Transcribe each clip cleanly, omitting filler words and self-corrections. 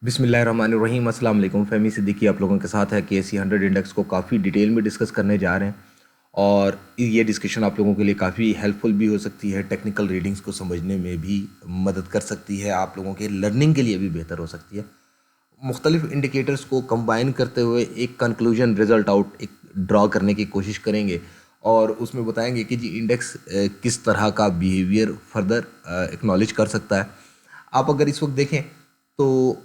बिस्मिल्लाहिर्रहमानिर्रहीम अस्सलाम वालेकुम। फ़हमी सिद्दीकी आप लोगों के साथ है कि KC100 इंडेक्स को काफ़ी डिटेल में डिस्कस करने जा रहे हैं और ये डिस्कशन आप लोगों के लिए काफ़ी हेल्पफुल भी हो सकती है, टेक्निकल रीडिंग्स को समझने में भी मदद कर सकती है, आप लोगों के लर्निंग के लिए भी बेहतर हो सकती है। मुख्तलिफ इंडिकेटर्स को कंबाइन करते हुए एक कंक्लूजन रिजल्ट आउट एक ड्रा करने की कोशिश करेंगे और उसमें बताएंगे कि जी इंडेक्स किस तरह का बिहेवियर फर्दर एक्नॉलेज कर सकता है। आप अगर इस वक्त देखें तो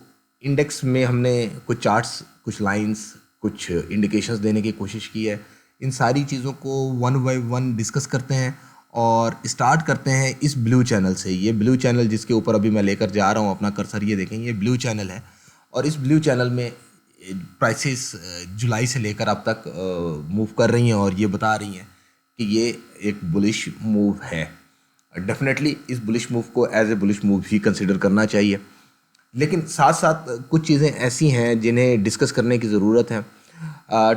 इंडेक्स में हमने कुछ चार्ट्स, कुछ लाइंस, कुछ इंडिकेशंस देने की कोशिश की है। इन सारी चीज़ों को वन बाय वन डिस्कस करते हैं और स्टार्ट करते हैं इस ब्लू चैनल से। ये ब्लू चैनल जिसके ऊपर अभी मैं लेकर जा रहा हूँ अपना कर्सर, ये देखें, ये ब्लू चैनल है और इस ब्लू चैनल में प्राइसेस जुलाई से लेकर अब तक मूव कर रही हैं और ये बता रही हैं कि ये एक बुलिश मूव है। डेफिनेटली इस बुलिश मूव को एज ए बुलिश मूव ही कंसिडर करना चाहिए, लेकिन साथ साथ कुछ चीज़ें ऐसी हैं जिन्हें डिस्कस करने की ज़रूरत है।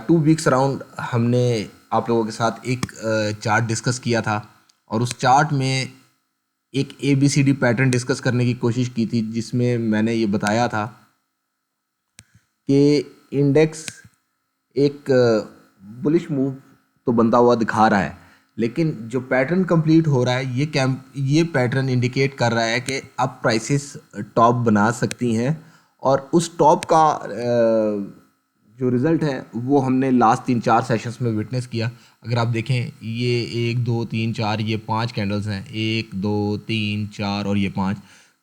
2 वीक्स अराउंड हमने आप लोगों के साथ एक चार्ट डिस्कस किया था और उस चार्ट में एक ABCD पैटर्न डिस्कस करने की कोशिश की थी, जिसमें मैंने ये बताया था कि इंडेक्स एक बुलिश मूव तो बनता हुआ दिखा रहा है, लेकिन जो पैटर्न कंप्लीट हो रहा है ये पैटर्न इंडिकेट कर रहा है कि अब प्राइसेस टॉप बना सकती हैं और उस टॉप का जो रिज़ल्ट है वो हमने लास्ट 3-4 सेशंस में विटनेस किया। अगर आप देखें, ये 1 2 3 4 ये 5 कैंडल्स हैं, 1 2 3 4 और ये 5।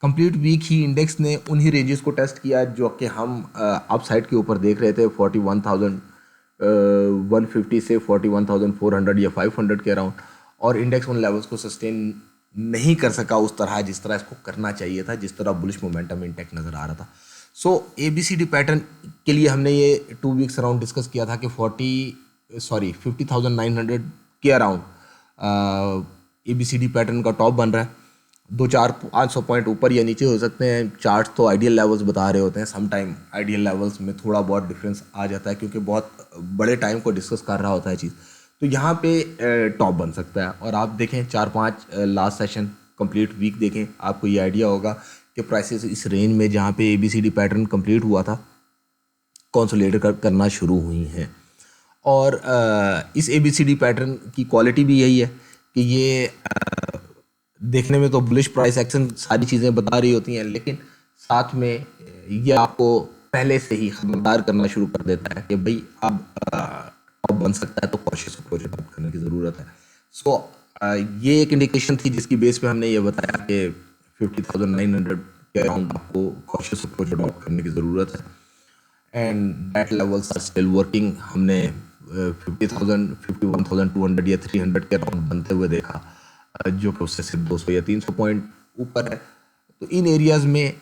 कंप्लीट वीक ही इंडेक्स ने उन्हीं रेंजेस को टेस्ट किया जो कि हम अप साइड के ऊपर देख रहे थे, 41,150 से 41,400 या 500 के अराउंड, और इंडेक्स उन लेवल्स को सस्टेन नहीं कर सका उस तरह जिस तरह इसको करना चाहिए था, जिस तरह बुलिश मोमेंटम इंटेक्ट नज़र आ रहा था। सो ABCD पैटर्न के लिए हमने ये 2 वीक्स अराउंड डिस्कस किया था कि 50,900 के अराउंड ABCD पैटर्न का टॉप बन रहा है। 2-4-500 पॉइंट ऊपर या नीचे हो सकते हैं। चार्ट्स तो आइडियल लेवल्स बता रहे होते हैं, सम टाइम आइडियल लेवल्स में थोड़ा बहुत डिफरेंस आ जाता है क्योंकि बहुत बड़े टाइम को डिस्कस कर रहा होता है चीज़। तो यहाँ पे टॉप बन सकता है और आप देखें 4-5 लास्ट सेशन कंप्लीट वीक देखें, आपको ये आइडिया होगा कि प्राइसेस इस रेंज में जहाँ पे ABCD पैटर्न कंप्लीट हुआ था कंसोलिडेट करना शुरू हुई हैं। और इस ABCD पैटर्न की क्वालिटी भी यही है कि ये देखने में तो बुलिश प्राइस एक्शन सारी चीज़ें बता रही होती हैं, लेकिन साथ में ये आपको पहले से ही खबरदार करना शुरू कर देता है कि भाई अब टॉप बन सकता है, तो कॉशियस अप्रोच अडॉप्ट करने की ज़रूरत है। सो ये एक इंडिकेशन थी जिसकी बेस पे हमने ये बताया कि 50,900 के अराउंड आपको कॉशियस अप्रोच अडॉप्ट करने की ज़रूरत है and that levels are still working. हमने 50,000, 51,200 या 300 के अराउंड बनते हुए देखा, जो कि उससे सिर्फ 200 या 300 पॉइंट ऊपर है। तो इन एरियाज़ में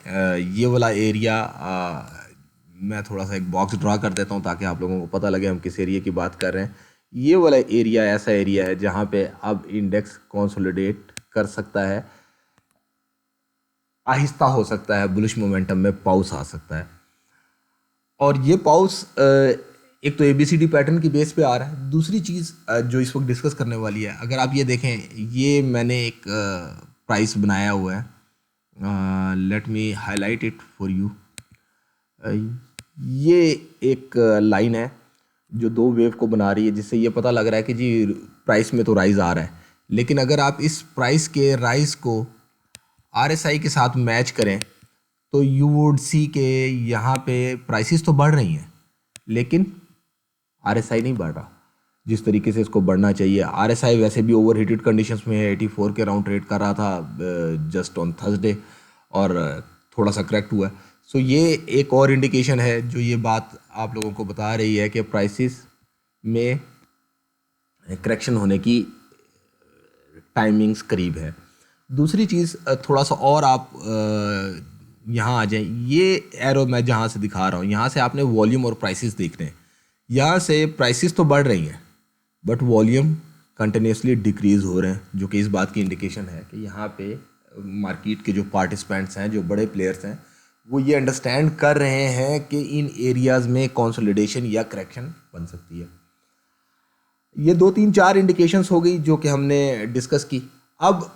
ये वाला एरिया मैं थोड़ा सा एक बॉक्स ड्रा कर देता हूँ ताकि आप लोगों को पता लगे हम किस एरिया की बात कर रहे हैं। ये वाला एरिया ऐसा एरिया है जहाँ पे अब इंडेक्स कंसोलिडेट कर सकता है, आहिस्ता हो सकता है, बुलिश मोमेंटम में पाउस आ सकता है। और ये पाउस एक तो ABCD पैटर्न की बेस पे आ रहा है। दूसरी चीज़ जो इस वक्त डिस्कस करने वाली है, अगर आप ये देखें, ये मैंने एक प्राइस बनाया हुआ है, let me highlight it for you. ये एक लाइन है जो 2 वेव को बना रही है, जिससे ये पता लग रहा है कि जी प्राइस में तो राइज आ रहा है। लेकिन अगर आप इस प्राइस के राइज को RSI के साथ मैच करें तो यू वुड सी के यहाँ पे प्राइसेस तो बढ़ रही हैं लेकिन RSI नहीं बढ़ रहा जिस तरीके से इसको बढ़ना चाहिए। RSI वैसे भी ओवर हीटेड कंडीशंस में है, 84 के अराउंड ट्रेड कर रहा था जस्ट ऑन थर्सडे और थोड़ा सा करेक्ट हुआ है। सो ये एक और इंडिकेशन है जो ये बात आप लोगों को बता रही है कि प्राइसेस में करेक्शन होने की टाइमिंग्स करीब है। दूसरी चीज़, थोड़ा सा और आप यहाँ आ जाएं। ये एरो मैं जहाँ से दिखा रहा हूँ, यहाँ से आपने वॉल्यूम और प्राइसेस देख रहे हैं। यहाँ से प्राइसेस तो बढ़ रही हैं बट वॉल्यूम कंटिन्यूसली डिक्रीज़ हो रहे हैं, जो कि इस बात की इंडिकेशन है कि यहाँ पे मार्केट के जो पार्टिसिपेंट्स हैं, जो बड़े प्लेयर्स हैं, वो ये अंडरस्टैंड कर रहे हैं कि इन एरियाज़ में कंसोलिडेशन या करेक्शन बन सकती है। ये 2-3-4 इंडिकेशंस हो गई जो कि हमने डिस्कस की। अब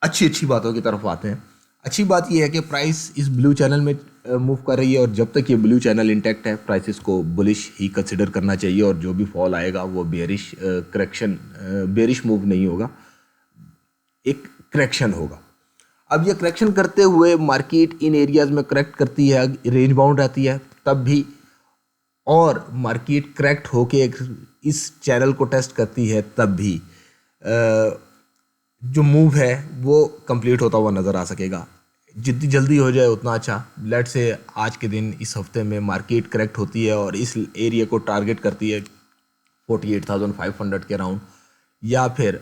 अच्छी अच्छी बातों की तरफ आते हैं। अच्छी बात यह है कि प्राइस इस ब्लू चैनल में मूव कर रही है और जब तक ये ब्लू चैनल इंटैक्ट है प्राइसेस को बुलिश ही कंसिडर करना चाहिए और जो भी फॉल आएगा वो बेरिश मूव नहीं होगा, एक करेक्शन होगा। अब ये करेक्शन करते हुए मार्केट इन एरियाज में करेक्ट करती है, रेंज बाउंड रहती है तब भी, और मार्केट करेक्ट होके इस चैनल को टेस्ट करती है तब भी जो मूव है वो कंप्लीट होता हुआ नज़र आ सकेगा। जितनी जल्दी हो जाए उतना अच्छा। लेट से आज के दिन इस हफ्ते में मार्केट करेक्ट होती है और इस एरिया को टारगेट करती है 48,500 के राउंड या फिर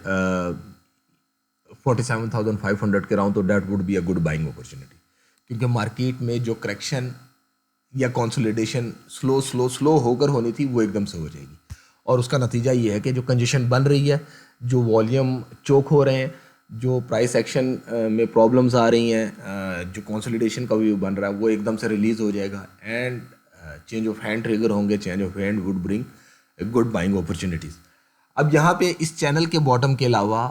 47,500 के राउंड, तो that would be a good buying opportunity, क्योंकि मार्केट में जो करेक्शन या कंसोलिडेशन स्लो होकर होनी थी वो एकदम से हो जाएगी और उसका नतीजा ये है कि जो कंजेशन बन रही है, जो वॉल्यूम चोक हो रहे हैं, जो प्राइस एक्शन में प्रॉब्लम्स आ रही हैं, जो कंसोलिडेशन का व्यू बन रहा है वो एकदम से रिलीज़ हो जाएगा and change of hand trigger होंगे। Change of hand would bring good buying opportunities. अब यहाँ पे इस चैनल के बॉटम के अलावा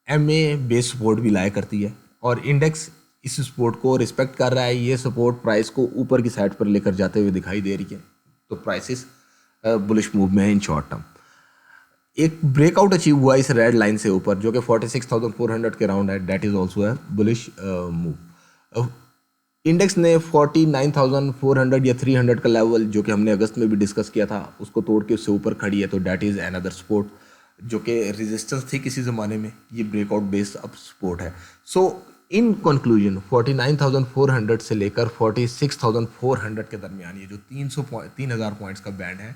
MA बेस सपोर्ट भी लाया करती है और इंडेक्स इस सपोर्ट को रिस्पेक्ट कर रहा है। ये सपोर्ट प्राइस को ऊपर की साइड पर लेकर जाते हुए दिखाई दे रही है, तो प्राइसेस बुलिश मूव में है इन शॉर्ट टर्म। एक ब्रेकआउट अचीव हुआ इस रेड लाइन से ऊपर जो कि 46,400 के राउंड है, डेट इज ऑल्सो है बुलिश मूव। इंडेक्स ने 49,400 या 300 का लेवल जो कि हमने अगस्त में भी डिस्कस किया था उसको तोड़ के उससे ऊपर खड़ी है, तो डेट इज़ अनदर सपोर्ट जो कि रेजिस्टेंस थी किसी ज़माने में, ये ब्रेकआउट बेस्ड अब सपोर्ट है। सो इन कंक्लूजन 49,400 से लेकर 46,400 के दरमियान ये जो 3,000 पॉइंट्स का बैंड है,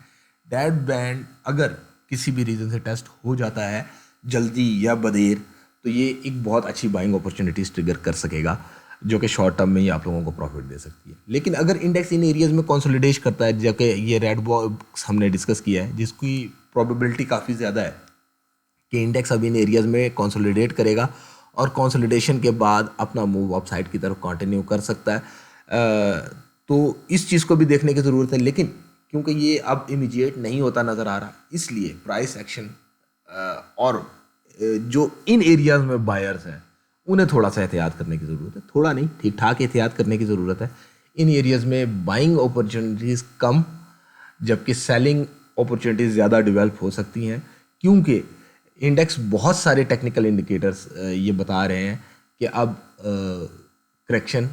डेट बैंड अगर किसी भी रीज़न से टेस्ट हो जाता है जल्दी या बदेर, तो ये एक बहुत अच्छी बाइंग अपॉर्चुनिटीज ट्रिगर कर सकेगा जो कि शॉर्ट टर्म में ही आप लोगों को प्रॉफिट दे सकती है। लेकिन अगर इंडेक्स इन एरियाज में कंसोलिडेट करता है, जबकि ये रेड बॉक्स हमने डिस्कस किया है जिसकी प्रोबेबिलिटी काफ़ी ज़्यादा है कि इंडेक्स अब इन एरियाज में कंसोलिडेट करेगा और कंसोलिडेशन के बाद अपना मूव अप साइड की तरफ कंटिन्यू कर सकता है, तो इस चीज़ को भी देखने की ज़रूरत है। लेकिन क्योंकि ये अब इमीडिएट नहीं होता नज़र आ रहा, इसलिए प्राइस एक्शन और जो इन एरियाज में बायर्स हैं उन्हें थोड़ा सा एहतियात करने की ज़रूरत है। थोड़ा नहीं, ठीक ठाक एहतियात करने की ज़रूरत है। इन एरियाज में बाइंग अपॉर्चुनिटीज़ कम जबकि सेलिंग अपॉर्चुनिटीज़ ज़्यादा डेवलप हो सकती हैं, क्योंकि इंडेक्स बहुत सारे टेक्निकल इंडिकेटर्स ये बता रहे हैं कि अब करेक्शन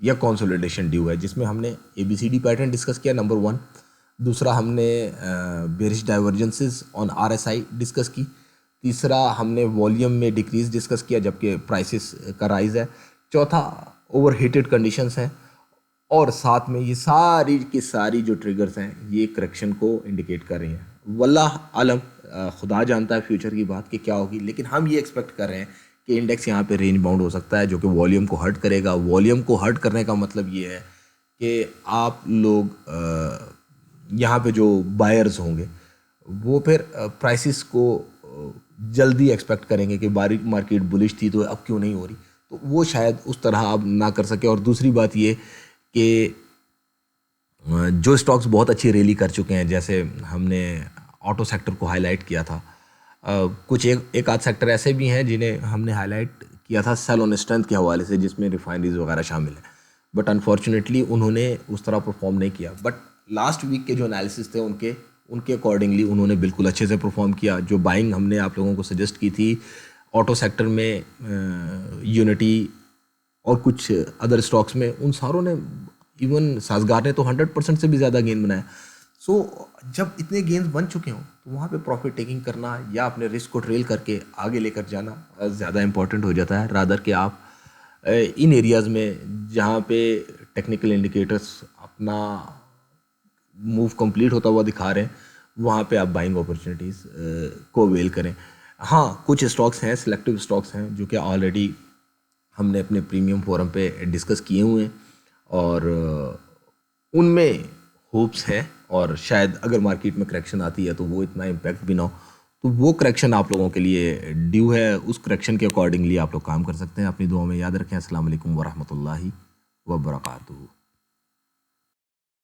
या कंसोलिडेशन ड्यू है, जिसमें हमने ABCD पैटर्न डिस्कस किया नंबर 1, दूसरा हमने bearish divergences on RSI discuss की, तीसरा हमने वॉल्यूम में डिक्रीज डिस्कस किया जबकि प्राइसेस का राइज है, चौथा ओवर हीटेड कंडीशंस हैं, और साथ में ये सारी की सारी जो ट्रिगर्स हैं ये करेक्शन को इंडिकेट कर रही हैं। वल्लाह आलम, खुदा जानता है फ्यूचर की बात कि क्या होगी, लेकिन हम ये एक्सपेक्ट कर रहे हैं कि इंडेक्स यहाँ पे रेंज बाउंड हो सकता है जो कि वॉल्यूम को हर्ट करेगा। वॉल्यूम को हर्ट करने का मतलब ये है कि आप लोग यहाँ पे जो बायर्स होंगे वो फिर प्राइसेस को जल्दी एक्सपेक्ट करेंगे कि बारीक मार्केट बुलिश थी तो अब क्यों नहीं हो रही, तो वो शायद उस तरह अब ना कर सके। और दूसरी बात ये कि जो स्टॉक्स बहुत अच्छी रैली कर चुके हैं, जैसे हमने ऑटो सेक्टर को हाईलाइट किया था, कुछ एक आध सेक्टर ऐसे भी हैं जिन्हें हमने हाईलाइट किया था सेल ऑन स्ट्रेंथ के हवाले से, जिसमें रिफाइनरीज वगैरह शामिल है, बट अनफॉर्चुनेटली उन्होंने उस तरह परफॉर्म नहीं किया। बट लास्ट वीक के जो एनालिसिस थे उनके अकॉर्डिंगली उन्होंने बिल्कुल अच्छे से परफॉर्म किया। जो बाइंग हमने आप लोगों को सजेस्ट की थी ऑटो सेक्टर में, यूनिटी और कुछ अदर स्टॉक्स में, उन सारों ने, इवन साजगार ने तो 100% से भी ज़्यादा गेन बनाया। सो जब इतने गेंस बन चुके हों तो वहाँ पे प्रॉफिट टेकिंग करना या अपने रिस्क को ट्रेल करके आगे लेकर जाना ज़्यादा इंपॉर्टेंट हो जाता है, रादर कि आप इन एरियाज़ में जहाँ पे टेक्निकल इंडिकेटर्स अपना मूव कंप्लीट होता हुआ दिखा रहे हैं वहाँ पे आप बाइंग अपॉर्चुनिटीज़ को अवेल करें। हाँ, कुछ स्टॉक्स हैं, सिलेक्टिव स्टॉक्स हैं जो कि ऑलरेडी हमने अपने प्रीमियम फोरम पे डिस्कस किए हुए हैं और उनमें होप्स है, और शायद अगर मार्केट में करेक्शन आती है तो वो इतना इम्पैक्ट भी ना हो, तो वो करेक्शन आप लोगों के लिए ड्यू है। उस करेक्शन के अकॉर्डिंगली आप लोग काम कर सकते हैं। अपनी दुआ में याद रखें। अस्सलाम वालेकुम वरहमतुल्लाहि वबरकातुहू।